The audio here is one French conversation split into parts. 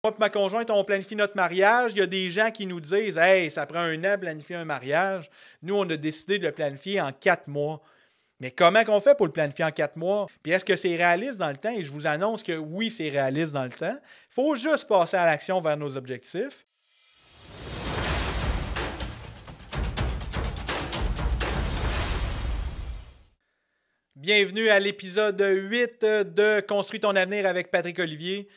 Moi et ma conjointe, on planifie notre mariage. Il y a des gens qui nous disent « Hey, ça prend un an de planifier un mariage. » Nous, on a décidé de le planifier en 4 mois. Mais comment qu'on fait pour le planifier en 4 mois? Puis est-ce que c'est réaliste dans le temps? Et je vous annonce que oui, c'est réaliste dans le temps. Il faut juste passer à l'action vers nos objectifs. Bienvenue à l'épisode 8 de Construis ton avenir avec Patrick Olivier.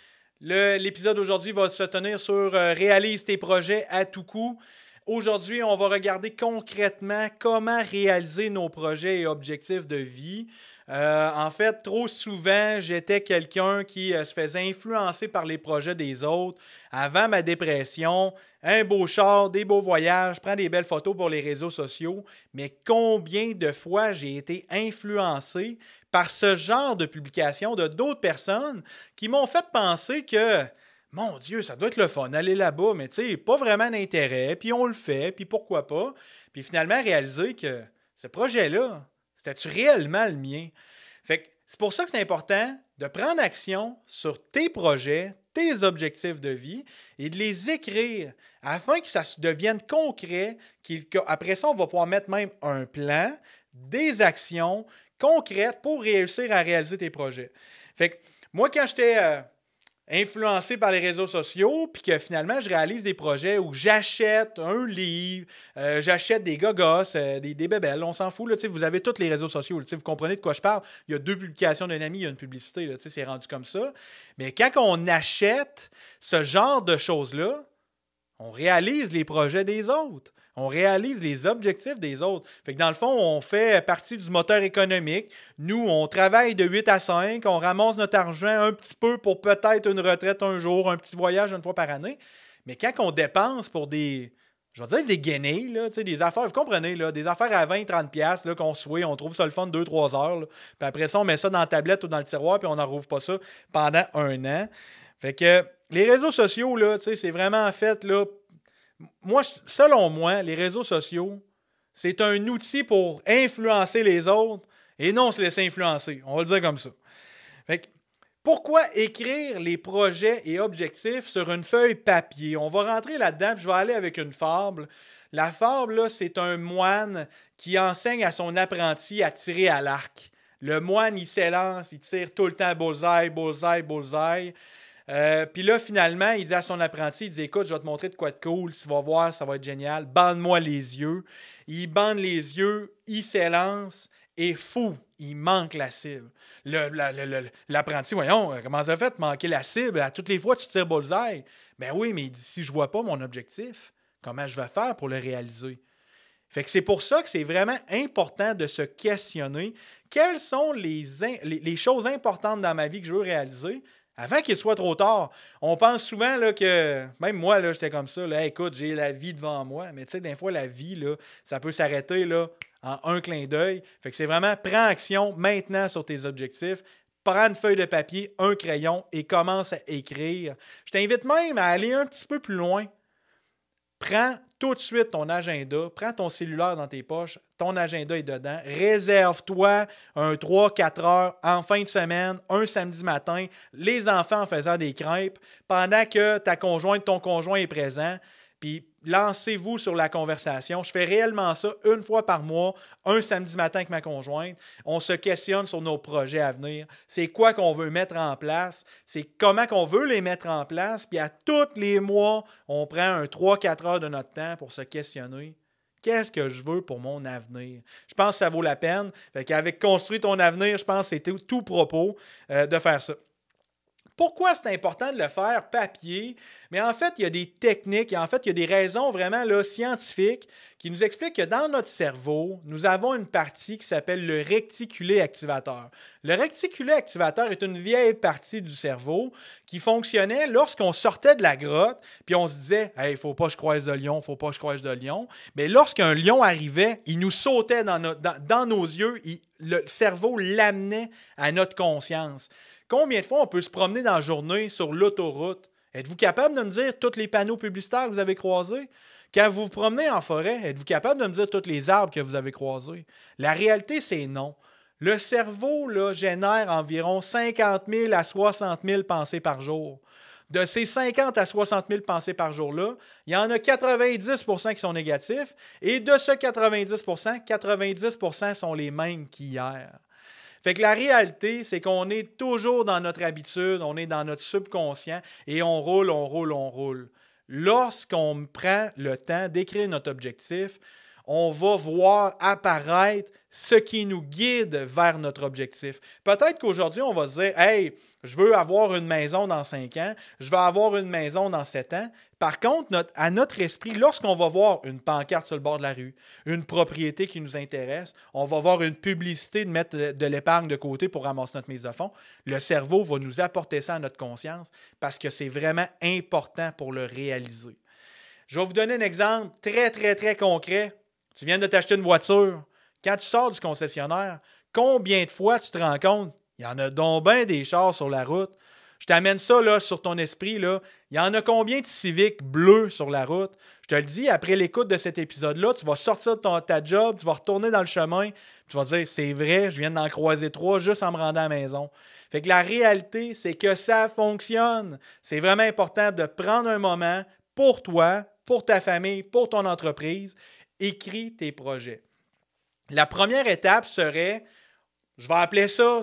L'épisode d'aujourd'hui va se tenir sur Réalise tes projets à tout coup. Aujourd'hui, on va regarder concrètement comment réaliser nos projets et objectifs de vie. En fait, trop souvent, j'étais quelqu'un qui se faisait influencer par les projets des autres. Avant ma dépression, un beau char, des beaux voyages, je prends des belles photos pour les réseaux sociaux. Mais combien de fois j'ai été influencé par ce genre de publications de d'autres personnes qui m'ont fait penser que mon Dieu, ça doit être le fun, aller là-bas, mais tu sais, pas vraiment d'intérêt, puis on le fait, puis pourquoi pas. Puis finalement, réaliser que ce projet-là, c'était-tu réellement le mien? Fait que c'est pour ça que c'est important de prendre action sur tes projets, tes objectifs de vie et de les écrire afin que ça devienne concret. Après ça, on va pouvoir mettre même un plan, des actions concrètes pour réussir à réaliser tes projets. Fait que moi, quand j'étais influencé par les réseaux sociaux, puis que finalement, je réalise des projets où j'achète un livre, j'achète des gogos, des bébelles, on s'en fout. Là, vous avez tous les réseaux sociaux, là, vous comprenez de quoi je parle. Il y a 2 publications d'un ami, il y a une publicité, là, c'est rendu comme ça. Mais quand on achète ce genre de choses-là, on réalise les projets des autres. On réalise les objectifs des autres. Fait que dans le fond, on fait partie du moteur économique. Nous, on travaille de 8 à 5, on ramasse notre argent un petit peu pour peut-être une retraite un jour, un petit voyage une fois par année. Mais quand on dépense pour des, je vais dire des guinées, là, des affaires, vous comprenez, là, des affaires à 20-30$ là, qu'on souhaite, on trouve ça le fun 2-3 heures. Là, puis après ça, on met ça dans la tablette ou dans le tiroir, puis on n'en rouvre pas ça pendant un an. Fait que les réseaux sociaux, là, c'est vraiment fait, là, moi, selon moi, les réseaux sociaux, c'est un outil pour influencer les autres et non se laisser influencer. On va le dire comme ça. Fait que, pourquoi écrire les projets et objectifs sur une feuille papier? On va rentrer là-dedans, puis je vais aller avec une fable. La fable, là, c'est un moine qui enseigne à son apprenti à tirer à l'arc. Le moine, il s'élance, il tire tout le temps bullseye, bullseye, bullseye. Puis là, finalement, il dit à son apprenti, il dit « Écoute, je vais te montrer de quoi de cool, tu vas voir, ça va être génial. Bande-moi les yeux. » Il bande les yeux, il s'élance et fou, il manque la cible. L'apprenti, voyons, comment ça fait de manquer la cible? À toutes les fois, tu tires bullseye. Ben oui, mais il dit « Si je vois pas mon objectif, comment je vais faire pour le réaliser? » Fait que c'est pour ça que c'est vraiment important de se questionner quelles sont les choses importantes dans ma vie que je veux réaliser avant qu'il soit trop tard. On pense souvent là, que, même moi, là, j'étais comme ça, là, écoute, j'ai la vie devant moi, mais tu sais, des fois, la vie, là, ça peut s'arrêter là, en un clin d'œil. Fait que c'est vraiment, prends action maintenant sur tes objectifs, prends une feuille de papier, un crayon et commence à écrire. Je t'invite même à aller un petit peu plus loin. Prends tout de suite ton agenda, prends ton cellulaire dans tes poches, ton agenda est dedans, réserve-toi un 3-4 heures en fin de semaine, un samedi matin, les enfants en faisant des crêpes, pendant que ta conjointe, ton conjoint est présent, puis lancez-vous sur la conversation. Je fais réellement ça une fois par mois, un samedi matin avec ma conjointe. On se questionne sur nos projets à venir. C'est quoi qu'on veut mettre en place? C'est comment qu'on veut les mettre en place? Puis à tous les mois, on prend un 3-4 heures de notre temps pour se questionner. Qu'est-ce que je veux pour mon avenir? Je pense que ça vaut la peine. Fait qu'avec Construire ton avenir, je pense que c'est tout propos de faire ça. Pourquoi c'est important de le faire papier? Mais en fait, il y a des techniques, en fait, il y a des raisons vraiment là, scientifiques qui nous expliquent que dans notre cerveau, nous avons une partie qui s'appelle le réticulé activateur. Le réticulé activateur est une vieille partie du cerveau qui fonctionnait lorsqu'on sortait de la grotte, puis on se disait « Hey, faut pas que je croise de lion, faut pas que je croise de lion. » Mais lorsqu'un lion arrivait, il nous sautait dans nos yeux, le cerveau l'amenait à notre conscience. Combien de fois on peut se promener dans la journée sur l'autoroute? Êtes-vous capable de me dire tous les panneaux publicitaires que vous avez croisés? Quand vous vous promenez en forêt, êtes-vous capable de me dire tous les arbres que vous avez croisés? La réalité, c'est non. Le cerveau là, génère environ 50 000 à 60 000 pensées par jour. De ces 50 à 60 000 pensées par jour-là, il y en a 90 % qui sont négatifs. Et de ce 90 % sont les mêmes qu'hier. Fait que la réalité, c'est qu'on est toujours dans notre habitude, on est dans notre subconscient et on roule, on roule, on roule. Lorsqu'on prend le temps d'écrire notre objectif, on va voir apparaître ce qui nous guide vers notre objectif. Peut-être qu'aujourd'hui, on va se dire « Hey, je veux avoir une maison dans 5 ans, je veux avoir une maison dans 7 ans. » Par contre, à notre esprit, lorsqu'on va voir une pancarte sur le bord de la rue, une propriété qui nous intéresse, on va voir une publicité de mettre de l'épargne de côté pour ramasser notre mise de fonds, le cerveau va nous apporter ça à notre conscience parce que c'est vraiment important pour le réaliser. Je vais vous donner un exemple très, très, très concret. Tu viens de t'acheter une voiture. Quand tu sors du concessionnaire, combien de fois tu te rends compte? Il y en a donc bien des chars sur la route. Je t'amène ça là, sur ton esprit. Là. Il y en a combien de Civic bleus sur la route? Je te le dis, après l'écoute de cet épisode-là, tu vas sortir de ta job, tu vas retourner dans le chemin, tu vas te dire, c'est vrai, je viens d'en croiser 3 juste en me rendant à la maison. Fait que la réalité, c'est que ça fonctionne. C'est vraiment important de prendre un moment pour toi, pour ta famille, pour ton entreprise. Écris tes projets. La première étape serait, je vais appeler ça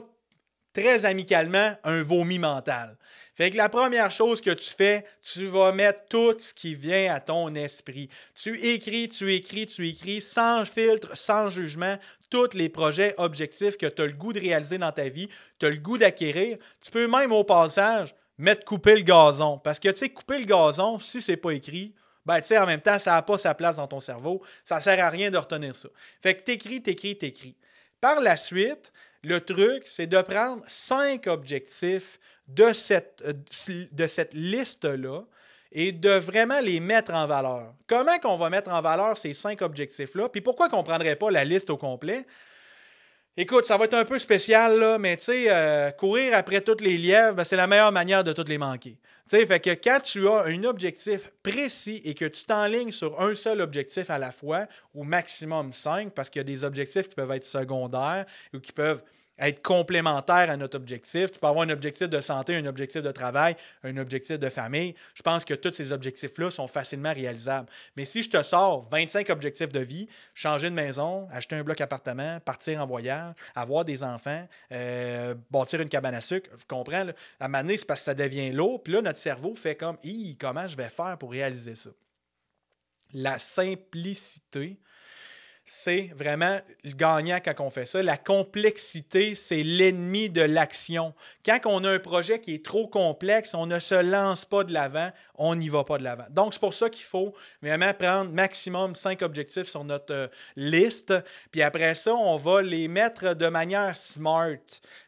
très amicalement, un vomi mental. Fait que la première chose que tu fais, tu vas mettre tout ce qui vient à ton esprit. Tu écris, sans filtre, sans jugement, tous les projets, objectifs que tu as le goût de réaliser dans ta vie, tu as le goût d'acquérir. Tu peux même au passage mettre couper le gazon. Parce que tu sais, couper le gazon, si c'est pas écrit, ben, tu sais, en même temps, ça n'a pas sa place dans ton cerveau. Ça ne sert à rien de retenir ça. Fait que t'écris. Par la suite, le truc, c'est de prendre 5 objectifs de cette liste-là et de vraiment les mettre en valeur. Comment qu'on va mettre en valeur ces 5 objectifs-là? Puis pourquoi qu'on ne prendrait pas la liste au complet? Écoute, ça va être un peu spécial, là, mais tu sais, courir après toutes les lièvres, ben, c'est la meilleure manière de toutes les manquer. Tu sais, fait que quand tu as un objectif précis et que tu t'enlignes sur un seul objectif à la fois, ou maximum 5, parce qu'il y a des objectifs qui peuvent être secondaires ou qui peuvent être complémentaires à notre objectif. Tu peux avoir un objectif de santé, un objectif de travail, un objectif de famille. Je pense que tous ces objectifs-là sont facilement réalisables. Mais si je te sors 25 objectifs de vie, changer de maison, acheter un bloc appartement, partir en voyage, avoir des enfants, bâtir une cabane à sucre, tu comprends? Là? À un moment donné, c'est parce que ça devient lourd. Puis là, notre cerveau fait comme « comment je vais faire pour réaliser ça? » La simplicité, c'est vraiment le gagnant quand on fait ça. La complexité, c'est l'ennemi de l'action. Quand on a un projet qui est trop complexe, on ne se lance pas de l'avant, on n'y va pas de l'avant. Donc, c'est pour ça qu'il faut vraiment prendre maximum 5 objectifs sur notre liste. Puis après ça, on va les mettre de manière smart.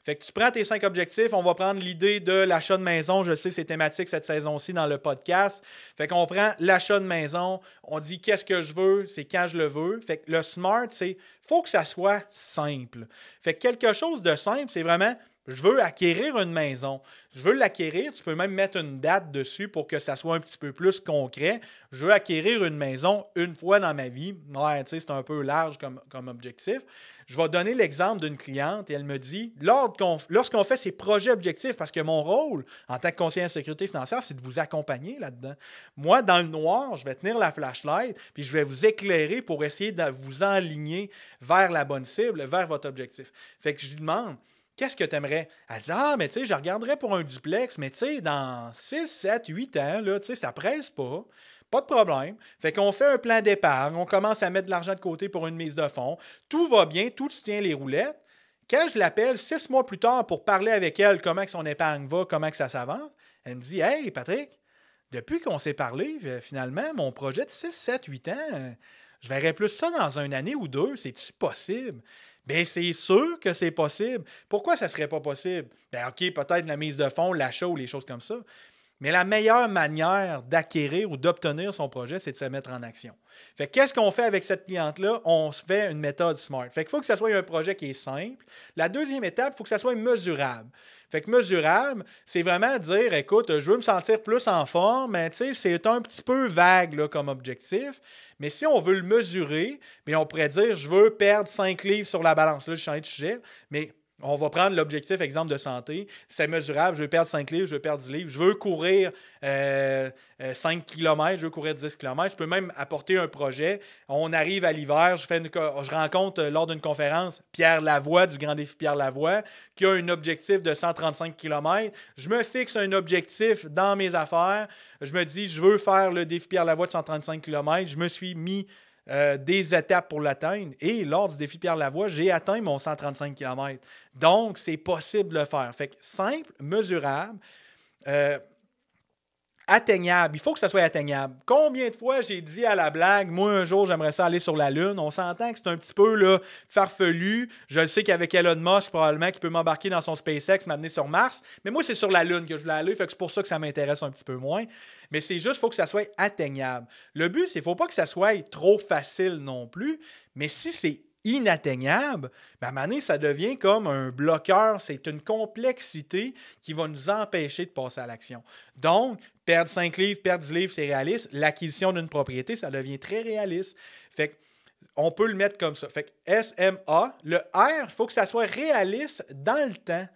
Fait que tu prends tes 5 objectifs, on va prendre l'idée de l'achat de maison. Je sais, c'est thématique cette saison-ci dans le podcast. Fait qu'on prend l'achat de maison, on dit qu'est-ce que je veux, c'est quand je le veux. Fait que le smart, c'est faut que ça soit simple. Fait que quelque chose de simple, c'est vraiment je veux acquérir une maison. Je veux l'acquérir, tu peux même mettre une date dessus pour que ça soit un petit peu plus concret. Je veux acquérir une maison une fois dans ma vie. Ouais, tu sais, c'est un peu large comme objectif. Je vais donner l'exemple d'une cliente et elle me dit, lorsqu'on fait ces projets objectifs, parce que mon rôle en tant que conseiller en sécurité financière, c'est de vous accompagner là-dedans. Moi, dans le noir, je vais tenir la flashlight puis je vais vous éclairer pour essayer de vous enligner vers la bonne cible, vers votre objectif. Fait que je lui demande, qu'est-ce que tu aimerais? Elle dit, mais tu sais, je regarderais pour un duplex, mais tu sais, dans 6, 7, 8 ans, là, tu sais, ça presse pas. Pas de problème. Fait qu'on fait un plan d'épargne, on commence à mettre de l'argent de côté pour une mise de fonds. Tout va bien, tout se tient les roulettes. Quand je l'appelle 6 mois plus tard pour parler avec elle comment que son épargne va, comment que ça s'avance, elle me dit, « Hey, Patrick, depuis qu'on s'est parlé, finalement, mon projet de 6, 7, 8 ans, je verrais plus ça dans une année ou deux. C'est-tu possible? » Bien, c'est sûr que c'est possible. Pourquoi ça ne serait pas possible? Bien, OK, peut-être la mise de fonds, l'achat ou les choses comme ça. Mais la meilleure manière d'acquérir ou d'obtenir son projet, c'est de se mettre en action. Fait que qu'est-ce qu'on fait avec cette cliente-là? On se fait une méthode SMART. Fait qu'il faut que ça soit un projet qui est simple. La deuxième étape, il faut que ça soit mesurable. Fait que mesurable, c'est vraiment dire, écoute, je veux me sentir plus en forme, mais tu sais, c'est un petit peu vague là, comme objectif. Mais si on veut le mesurer, bien, on pourrait dire, je veux perdre 5 livres sur la balance. Là, je change de sujet, mais On va prendre l'objectif, exemple de santé. C'est mesurable. Je veux perdre 5 livres, je veux perdre 10 livres. Je veux courir 5 km, je veux courir 10 km. Je peux même apporter un projet. On arrive à l'hiver, je rencontre lors d'une conférence Pierre Lavoie du Grand Défi Pierre Lavoie qui a un objectif de 135 km. Je me fixe un objectif dans mes affaires. Je me dis, je veux faire le défi Pierre Lavoie de 135 km. Je me suis mis des étapes pour l'atteindre. Et lors du défi Pierre Lavoie, j'ai atteint mon 135 km. Donc, c'est possible de le faire. Fait que simple, mesurable, atteignable. Il faut que ça soit atteignable. Combien de fois j'ai dit à la blague, moi, un jour, j'aimerais ça aller sur la Lune. On s'entend que c'est un petit peu là, farfelu. Je le sais qu'avec Elon Musk, probablement, qui peut m'embarquer dans son SpaceX, m'amener sur Mars. Mais moi, c'est sur la Lune que je voulais aller. Fait que c'est pour ça que ça m'intéresse un petit peu moins. Mais c'est juste, il faut que ça soit atteignable. Le but, c'est qu'il ne faut pas que ça soit trop facile non plus. Mais si c'est inatteignable, ben à un moment donné, ça devient comme un bloqueur. C'est une complexité qui va nous empêcher de passer à l'action. Donc, perdre 5 livres, perdre 10 livres, c'est réaliste. L'acquisition d'une propriété, ça devient très réaliste. Fait qu'on peut le mettre comme ça. Fait que SMA, le R, il faut que ça soit réaliste dans le temps.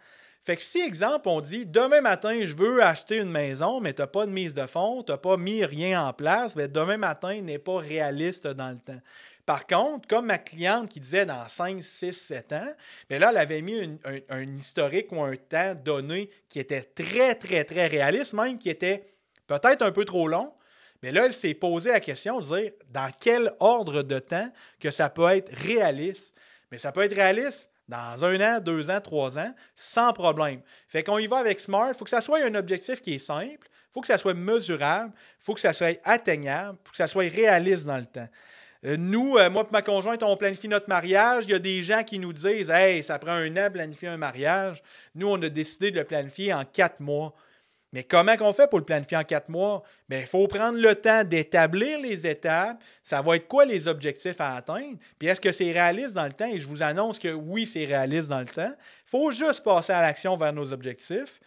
Fait que si, exemple, on dit demain matin, je veux acheter une maison, mais tu n'as pas de mise de fonds, tu n'as pas mis rien en place, bien, demain matin n'est pas réaliste dans le temps. Par contre, comme ma cliente qui disait dans 5, 6, 7 ans, bien là, elle avait mis un historique ou un temps donné qui était très, très, très réaliste, même qui était peut-être un peu trop long. Mais là, elle s'est posé la question de dire dans quel ordre de temps que ça peut être réaliste. Mais ça peut être réaliste dans 1 an, 2 ans, 3 ans, sans problème. Fait qu'on y va avec SMART. Il faut que ça soit un objectif qui est simple. Il faut que ça soit mesurable. Il faut que ça soit atteignable. Il faut que ça soit réaliste dans le temps. Nous, moi et ma conjointe, on planifie notre mariage. Il y a des gens qui nous disent « Hey, ça prend 1 an de planifier un mariage. » Nous, on a décidé de le planifier en 4 mois. Mais comment on fait pour le planifier en 4 mois? Bien, il faut prendre le temps d'établir les étapes. Ça va être quoi les objectifs à atteindre? Puis est-ce que c'est réaliste dans le temps? Et je vous annonce que oui, c'est réaliste dans le temps. Il faut juste passer à l'action vers nos objectifs.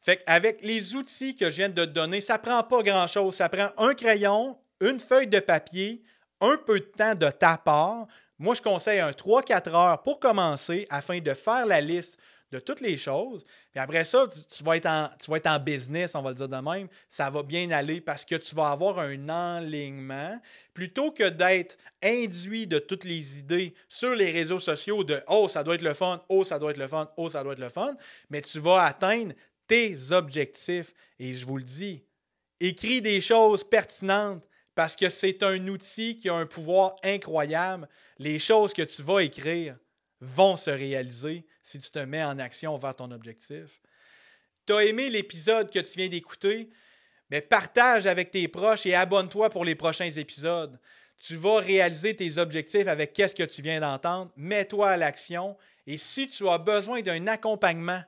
Fait qu'avec les outils que je viens de te donner, ça ne prend pas grand-chose. Ça prend un crayon, une feuille de papier, un peu de temps de ta part. Moi, je conseille un 3-4 heures pour commencer afin de faire la liste de toutes les choses. Puis après ça, tu vas être en business, on va le dire de même. Ça va bien aller parce que tu vas avoir un enlignement. Plutôt que d'être induit de toutes les idées sur les réseaux sociaux de « Oh, ça doit être le fun, oh, ça doit être le fun, oh, ça doit être le fun », mais tu vas atteindre tes objectifs. Et je vous le dis, écris des choses pertinentes parce que c'est un outil qui a un pouvoir incroyable. Les choses que tu vas écrire vont se réaliser si tu te mets en action vers ton objectif. Tu as aimé l'épisode que tu viens d'écouter? Mais partage avec tes proches et abonne-toi pour les prochains épisodes. Tu vas réaliser tes objectifs avec qu'est-ce que tu viens d'entendre. Mets-toi à l'action. Et si tu as besoin d'un accompagnement,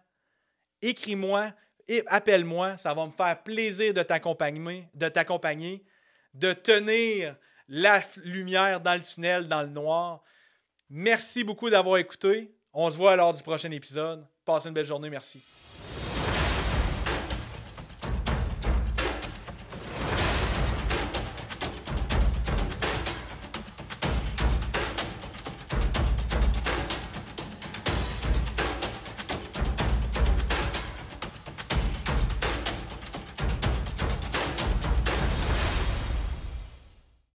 écris-moi et appelle-moi. Ça va me faire plaisir de t'accompagner, de tenir la lumière dans le tunnel, dans le noir. Merci beaucoup d'avoir écouté. On se voit lors du prochain épisode. Passez une belle journée. Merci.